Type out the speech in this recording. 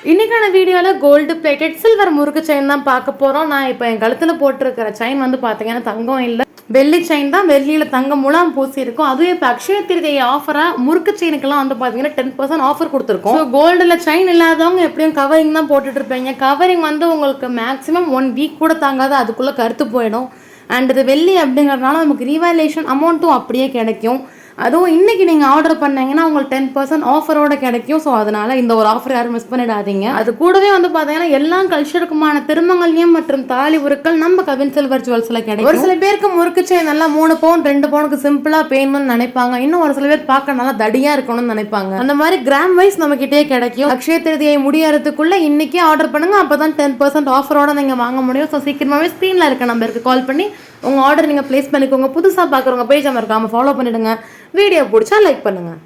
இன்னைக்கான வீடியோவில் gold plated silver முறுக்கு செயின் தான் பார்க்க போகிறோம். நான் இப்போ என் கழுத்தில் போட்டிருக்கிற செயின் வந்து பார்த்தீங்கன்னா தங்கம் இல்லை, வெள்ளி செயின் தான். வெள்ளியில் தங்கம் முலாம் பூசி இருக்கும். அதுவும் இப்போ அக்ஷய திருதியை ஆஃபராக முறுக்கு செயினுக்கெல்லாம் வந்து பார்த்தீங்கன்னா 10% ஆஃபர் கொடுத்துருக்கோம். ஸோ கோல்டில் செயின் இல்லாதவங்க எப்படியும் கவரிங் தான் போட்டுட்டு இருப்பீங்க. கவரிங் வந்து உங்களுக்கு மேக்ஸிமம் 1 வீக் கூட தாங்காது, அதுக்குள்ளே கருத்து போயிடும். அண்ட் இது வெள்ளி அப்படிங்கிறதுனால நமக்கு ரீவேல்யூஷன் அமௌண்ட்டும் அப்படியே கிடைக்கும். அதுவும் இன்றைக்கி நீங்கள் ஆர்டர் பண்ணீங்கன்னா உங்களுக்கு 10% ஆஃபரோட கிடைக்கும். ஸோ அதனால் இந்த ஒரு ஆஃபர் யாரும் மிஸ் பண்ணிடாதீங்க. அது கூடவே வந்து பார்த்தீங்கன்னா எல்லா கல்ச்சருக்குமான திருமங்கல்யம் மற்றும் தாலி உருக்கள் நம்ம கவின் சில்வர் ஜுவல்ஸில் கிடைக்கும். ஒரு சில பேருக்கு முறுக்கு செயின் நல்லா 3 பவுன் 2 பவுனுக்கு சிம்பிளாக பேணும்னு நினைப்பாங்க. இன்னும் ஒரு சில பேர் பார்க்க நல்லா தடியாக இருக்கணும்னு நினைப்பாங்க. அந்த மாதிரி கிராம் வைஸ் நம்மகிட்டே கிடைக்கும். அக்ஷய திருதியை முடியறதுக்குள்ளே இன்றைக்கே ஆர்டர் பண்ணுங்கள், அப்போ தான் 10% ஆஃபரோட நீங்கள் வாங்க முடியும். ஸோ சீக்கிரமாகவே ஸ்க்ரீனில் இருக்க நம்பருக்கு கால் பண்ணி உங்கள் ஆர்டர் நீங்கள் ப்ளேஸ் பண்ணிக்கோங்க. புதுசாக பார்க்குறவங்க பேஜை மறக்காமல் ஃபாலோ பண்ணிவிடுங்க. வீடியோ பிடிச்சா லைக் பண்ணுங்கள்.